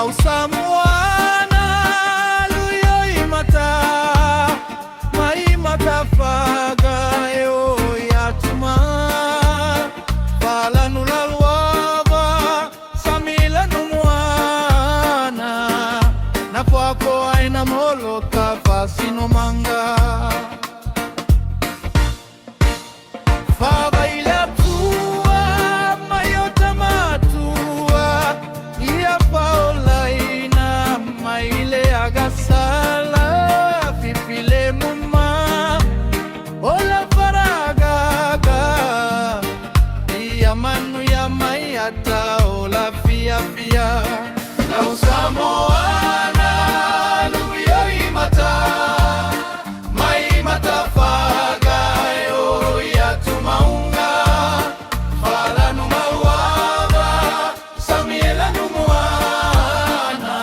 Lausamuana luyo imata maimata faga yo yatuma falanu lalwava samila numwana na kwako aina molo kafasino manga Lausamuana luyo imata maimata faga yo yatumaunga falanu mawava samiela numuana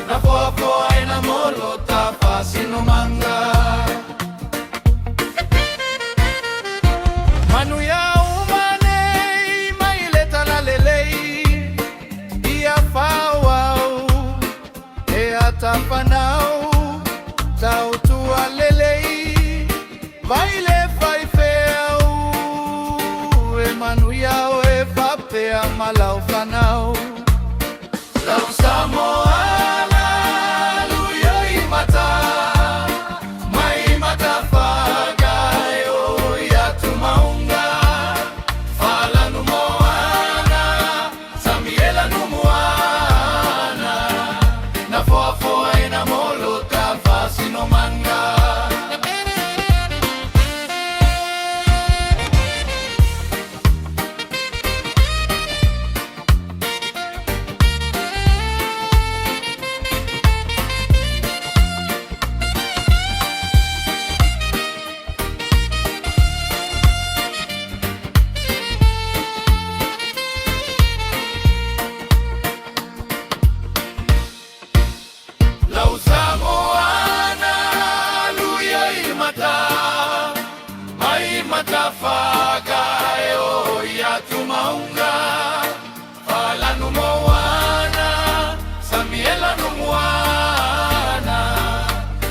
na popo aina molo tafasino manga manu ya umane maileta la lelei tapanau tautua lelei vaile faifeu emanu yao e papea malau fanau Lausamuana luyo imata maimata faga yo yatumaunga falanu moana samiela numuana na fofo aina molo tafasino manga matafaga yo yatumaunga falanu moana samiela numuana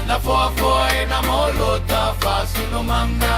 na foafoa ena molo tafasino manga